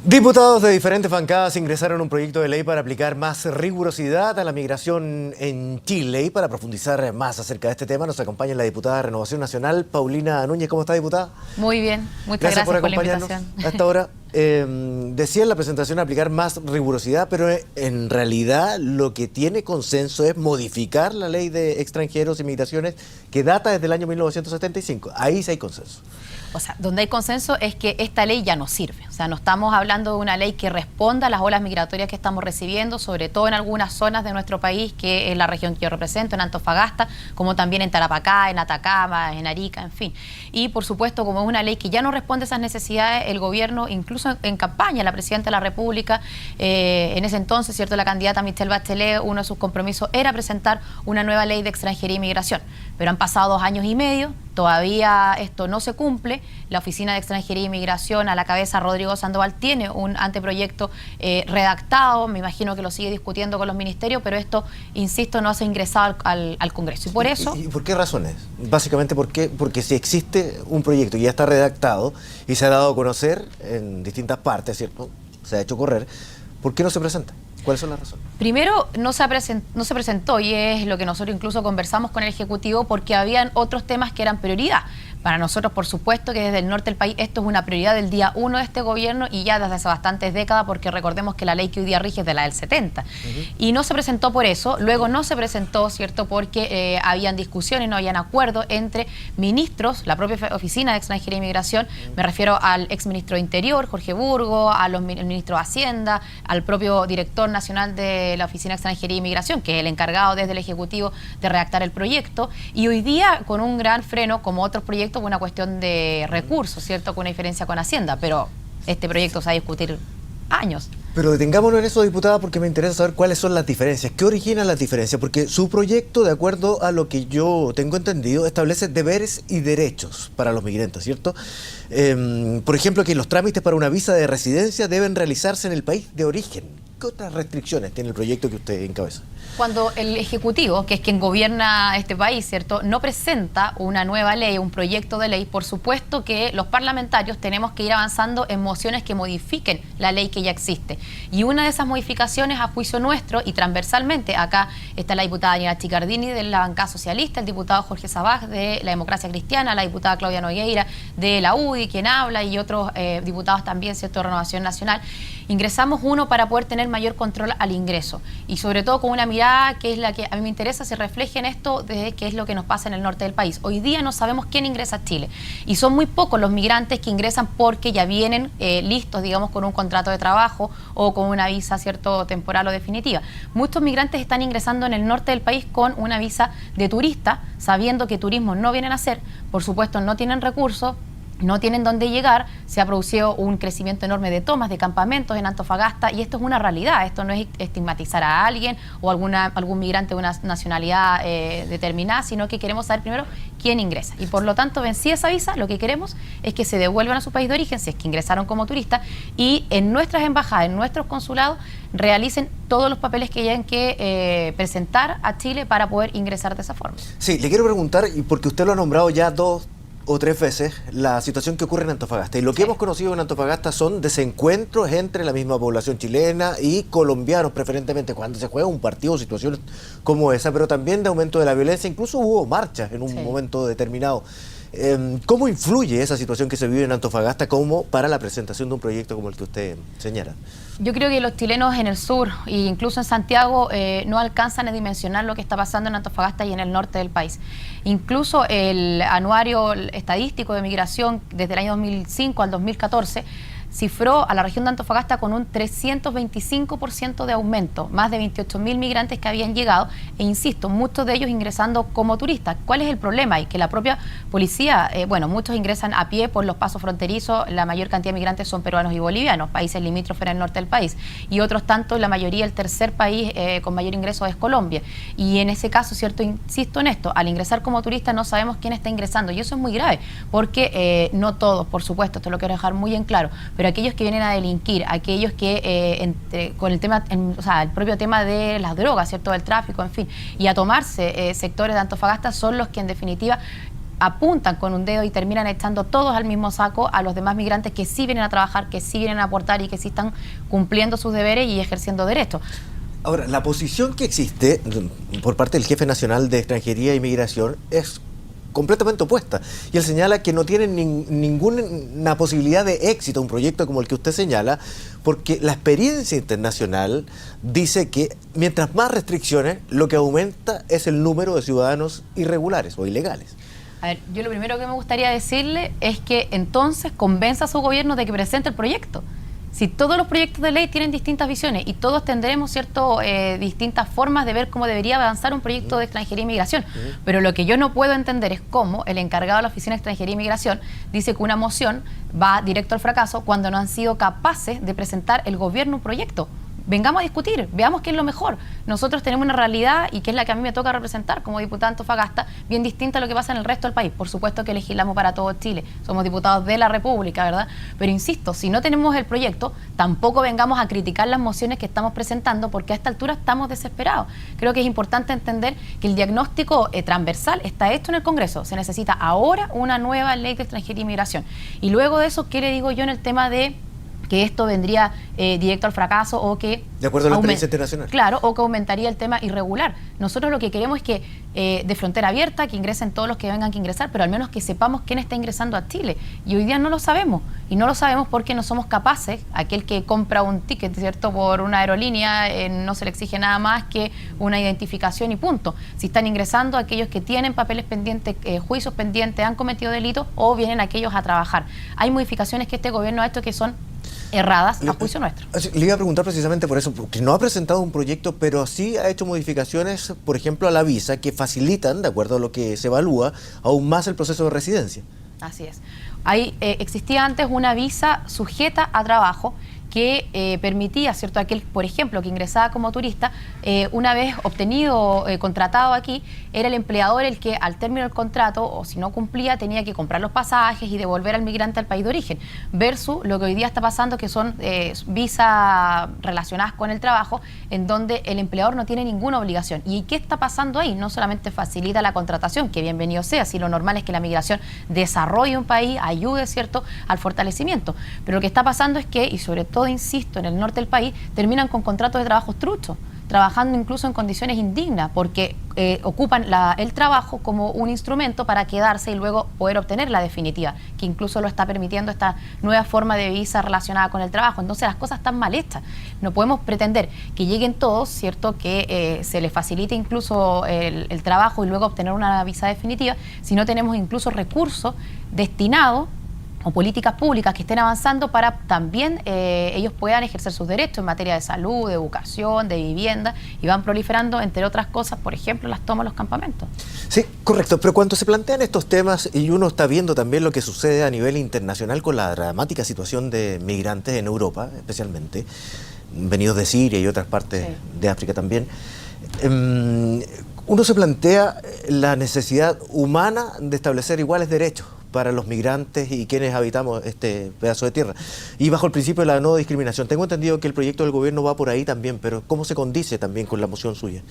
Diputados de diferentes bancadas ingresaron un proyecto de ley para aplicar más rigurosidad a la migración en Chile. Y para profundizar más acerca de este tema nos acompaña la diputada de Renovación Nacional, Paulina Núñez. ¿Cómo está, diputada? Muy bien, muchas gracias por acompañarnos la invitación. hasta ahora. Decía en la presentación aplicar más rigurosidad, pero en realidad lo que tiene consenso es modificar la ley de extranjeros y migraciones que data desde el año 1975. Ahí sí hay consenso. O sea, donde hay consenso es que esta ley ya no sirve. O sea, no estamos hablando de una ley que responda a las olas migratorias que estamos recibiendo, sobre todo en algunas zonas de nuestro país, que es la región que yo represento, en Antofagasta, como también en Tarapacá, en Atacama, en Arica, en fin. Y, por supuesto, como es una ley que ya no responde a esas necesidades, el gobierno, incluso en campaña, la presidenta de la República, en ese entonces, ¿cierto?, la candidata Michelle Bachelet, uno de sus compromisos era presentar una nueva ley de extranjería y migración. Pero han pasado 2 años y medio, todavía esto no se cumple. La Oficina de Extranjería y Migración, a la cabeza Rodrigo Sandoval, tiene un anteproyecto redactado, me imagino que lo sigue discutiendo con los ministerios, pero esto, insisto, no se ha ingresado al Congreso. Y por eso... ¿Y por qué razones? Básicamente, ¿por qué? Porque si existe un proyecto que ya está redactado y se ha dado a conocer en distintas partes, ¿cierto?, se ha hecho correr, ¿por qué no se presenta? ¿Cuáles son las razones? Primero, no se presentó, y es lo que nosotros incluso conversamos con el Ejecutivo, porque habían otros temas que eran prioridad. Para nosotros, por supuesto, que desde el norte del país esto es una prioridad del día 1 de este gobierno y ya desde hace bastantes décadas, porque recordemos que la ley que hoy día rige es de la del 70. Y no se presentó por eso, luego no se presentó, ¿cierto?, porque habían discusiones, no habían acuerdos entre ministros, la propia Oficina de Extranjería y Migración, me refiero al exministro de Interior, Jorge Burgo, al ministro de Hacienda, al propio director nacional de la Oficina de Extranjería y Migración, que es el encargado desde el Ejecutivo de redactar el proyecto, y hoy día con un gran freno, como otros proyectos, una cuestión de recursos, ¿cierto?, con una diferencia con Hacienda, pero este proyecto se va a discutir años. Pero detengámonos en eso, diputada, porque me interesa saber cuáles son las diferencias. ¿Qué originan las diferencias? Porque su proyecto, de acuerdo a lo que yo tengo entendido, establece deberes y derechos para los migrantes, ¿cierto? Por ejemplo, que los trámites para una visa de residencia deben realizarse en el país de origen. ¿Qué otras restricciones tiene el proyecto que usted encabeza? Cuando el Ejecutivo, que es quien gobierna este país, ¿cierto?, no presenta una nueva ley, un proyecto de ley, por supuesto que los parlamentarios tenemos que ir avanzando en mociones que modifiquen la ley que ya existe. Y una de esas modificaciones, a juicio nuestro y transversalmente, acá está la diputada Daniela Chicardini de la bancada socialista, el diputado Jorge Sabaj de la Democracia Cristiana, la diputada Claudia Nogueira de la UDI, quien habla, y otros diputados también, ¿cierto?, de Renovación Nacional. Ingresamos uno para poder tener mayor control al ingreso y sobre todo con una mirada que es la que a mí me interesa, se refleje en esto de qué es lo que nos pasa en el norte del país. Hoy día no sabemos quién ingresa a Chile y son muy pocos los migrantes que ingresan porque ya vienen listos, digamos, con un contrato de trabajo o con una visa, ¿cierto?, temporal o definitiva. Muchos migrantes están ingresando en el norte del país con una visa de turista, sabiendo que turismo no vienen a hacer, por supuesto no tienen recursos, no tienen dónde llegar, se ha producido un crecimiento enorme de tomas de campamentos en Antofagasta y esto es una realidad, esto no es estigmatizar a alguien o algún migrante de una nacionalidad determinada, sino que queremos saber primero quién ingresa y por lo tanto, vencida esa visa, lo que queremos es que se devuelvan a su país de origen si es que ingresaron como turistas y en nuestras embajadas, en nuestros consulados, realicen todos los papeles que hayan que presentar a Chile para poder ingresar de esa forma. Sí, le quiero preguntar, y porque usted lo ha nombrado ya 2 o 3 veces, la situación que ocurre en Antofagasta. Y lo que hemos conocido en Antofagasta son desencuentros entre la misma población chilena y colombianos, preferentemente, cuando se juega un partido o situaciones como esa, pero también de aumento de la violencia. Incluso hubo marchas en un momento determinado. ¿Cómo influye esa situación que se vive en Antofagasta como para la presentación de un proyecto como el que usted señala? Yo creo que los chilenos en el sur e incluso en Santiago no alcanzan a dimensionar lo que está pasando en Antofagasta y en el norte del país. Incluso el anuario estadístico de migración desde el año 2005 al 2014 cifró a la región de Antofagasta con un 325% de aumento, más de 28.000 migrantes que habían llegado, e insisto, muchos de ellos ingresando como turistas. ¿Cuál es el problema? Y que la propia policía, muchos ingresan a pie por los pasos fronterizos, la mayor cantidad de migrantes son peruanos y bolivianos, países limítrofes en el norte del país, y otros tantos, la mayoría, el tercer país con mayor ingreso es Colombia. Y en ese caso, ¿cierto?, insisto en esto, al ingresar como turista no sabemos quién está ingresando, y eso es muy grave, porque no todos, por supuesto, esto lo quiero dejar muy en claro, pero aquellos que vienen a delinquir, aquellos que con el tema, el propio tema de las drogas, ¿cierto?, del tráfico, en fin, y a tomarse sectores de Antofagasta son los que en definitiva apuntan con un dedo y terminan echando todos al mismo saco a los demás migrantes que sí vienen a trabajar, que sí vienen a aportar y que sí están cumpliendo sus deberes y ejerciendo derechos. Ahora, la posición que existe por parte del jefe nacional de Extranjería y Migración es completamente opuesta. Y él señala que no tiene ninguna posibilidad de éxito un proyecto como el que usted señala, porque la experiencia internacional dice que mientras más restricciones, lo que aumenta es el número de ciudadanos irregulares o ilegales. A ver, yo lo primero que me gustaría decirle es que entonces convenza a su gobierno de que presente el proyecto. Si todos los proyectos de ley tienen distintas visiones y todos tendremos distintas formas de ver cómo debería avanzar un proyecto de extranjería y migración, pero lo que yo no puedo entender es cómo el encargado de la Oficina de Extranjería y Migración dice que una moción va directo al fracaso cuando no han sido capaces de presentar el gobierno un proyecto. Vengamos a discutir, veamos qué es lo mejor. Nosotros tenemos una realidad, y que es la que a mí me toca representar como diputada de Antofagasta, bien distinta a lo que pasa en el resto del país. Por supuesto que legislamos para todo Chile, somos diputados de la República, ¿verdad? Pero insisto, si no tenemos el proyecto, tampoco vengamos a criticar las mociones que estamos presentando, porque a esta altura estamos desesperados. Creo que es importante entender que el diagnóstico transversal está hecho en el Congreso. Se necesita ahora una nueva ley de extranjería y migración. Y luego de eso, ¿qué le digo yo en el tema de que esto vendría directo al fracaso o que... De acuerdo a la experiencia internacional. Claro, o que aumentaría el tema irregular. Nosotros lo que queremos es que de frontera abierta, que ingresen todos los que vengan que ingresar, pero al menos que sepamos quién está ingresando a Chile. Y hoy día no lo sabemos. Y no lo sabemos porque no somos capaces, aquel que compra un ticket, ¿cierto?, por una aerolínea, no se le exige nada más que una identificación y punto. Si están ingresando aquellos que tienen papeles pendientes, juicios pendientes, han cometido delitos, o vienen aquellos a trabajar. Hay modificaciones que este gobierno ha hecho que son erradas a juicio nuestro. Le iba a preguntar precisamente por eso, porque no ha presentado un proyecto, pero sí ha hecho modificaciones, por ejemplo, a la visa, que facilitan, de acuerdo a lo que se evalúa, aún más el proceso de residencia. Así es. Existía antes una visa sujeta a trabajo que permitía, ¿cierto?, aquel, por ejemplo, que ingresaba como turista, una vez obtenido, contratado aquí, era el empleador el que al término del contrato, o si no cumplía, tenía que comprar los pasajes y devolver al migrante al país de origen, versus lo que hoy día está pasando, que son visas relacionadas con el trabajo, en donde el empleador no tiene ninguna obligación. ¿Y qué está pasando ahí? No solamente facilita la contratación, que bienvenido sea, si lo normal es que la migración desarrolle un país, ayude, ¿cierto?, al fortalecimiento, pero lo que está pasando es que, y sobre todo insisto, en el norte del país, terminan con contratos de trabajo truchos, trabajando incluso en condiciones indignas, porque ocupan el trabajo como un instrumento para quedarse y luego poder obtener la definitiva, que incluso lo está permitiendo esta nueva forma de visa relacionada con el trabajo. Entonces las cosas están mal hechas. No podemos pretender que lleguen todos, ¿cierto?, que se les facilite incluso el trabajo y luego obtener una visa definitiva, si no tenemos incluso recursos destinados o políticas públicas que estén avanzando para también ellos puedan ejercer sus derechos en materia de salud, de educación, de vivienda, y van proliferando, entre otras cosas, por ejemplo, las tomas a los campamentos. Sí, correcto, pero cuando se plantean estos temas y uno está viendo también lo que sucede a nivel internacional con la dramática situación de migrantes en Europa, especialmente, venidos de Siria y otras partes de África también, uno se plantea la necesidad humana de establecer iguales derechos para los migrantes y quienes habitamos este pedazo de tierra. Y bajo el principio de la no discriminación. Tengo entendido que el proyecto del gobierno va por ahí también, pero ¿cómo se condice también con la moción suya?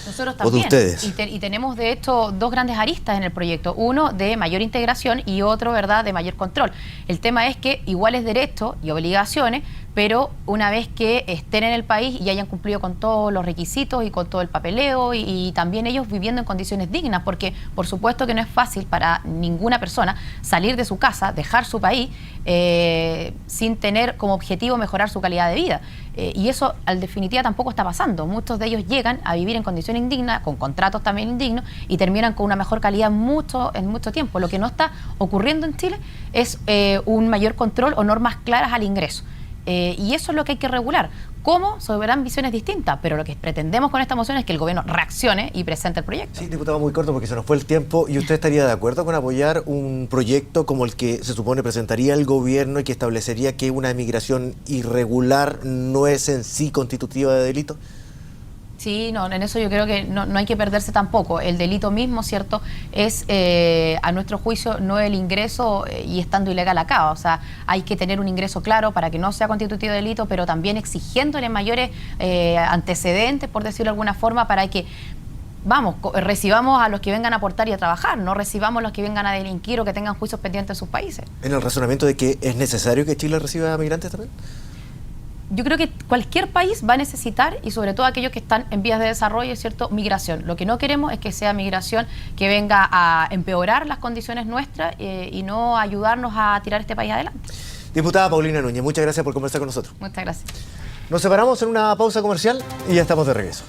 Nosotros también. ¿O de ustedes? Y tenemos, de hecho, dos grandes aristas en el proyecto. Uno de mayor integración y otro, ¿verdad?, de mayor control. El tema es que iguales derechos y obligaciones, pero una vez que estén en el país y hayan cumplido con todos los requisitos y con todo el papeleo y también ellos viviendo en condiciones dignas, porque por supuesto que no es fácil para ninguna persona salir de su casa, dejar su país sin tener como objetivo mejorar su calidad de vida. Y eso, en definitiva, tampoco está pasando. Muchos de ellos llegan a vivir en condiciones indignas, con contratos también indignos, y terminan con una mejor calidad en mucho tiempo. Lo que no está ocurriendo en Chile es un mayor control o normas claras al ingreso. Y eso es lo que hay que regular. ¿Cómo? Soberán visiones distintas, pero lo que pretendemos con esta moción es que el gobierno reaccione y presente el proyecto. Sí, diputado, muy corto porque se nos fue el tiempo. ¿Y usted estaría de acuerdo con apoyar un proyecto como el que se supone presentaría el gobierno y que establecería que una emigración irregular no es en sí constitutiva de delito? Sí, no, en eso yo creo que no hay que perderse tampoco. El delito mismo, ¿cierto?, es, a nuestro juicio, no el ingreso y estando ilegal acá. O sea, hay que tener un ingreso claro para que no sea constitutivo de delito, pero también exigiéndole mayores antecedentes, por decirlo de alguna forma, para que recibamos a los que vengan a aportar y a trabajar, no recibamos a los que vengan a delinquir o que tengan juicios pendientes en sus países. ¿En el razonamiento de que es necesario que Chile reciba migrantes también? Yo creo que cualquier país va a necesitar, y sobre todo aquellos que están en vías de desarrollo, ¿cierto?, migración. Lo que no queremos es que sea migración que venga a empeorar las condiciones nuestras y no ayudarnos a tirar este país adelante. Diputada Paulina Núñez, muchas gracias por conversar con nosotros. Muchas gracias. Nos separamos en una pausa comercial y ya estamos de regreso.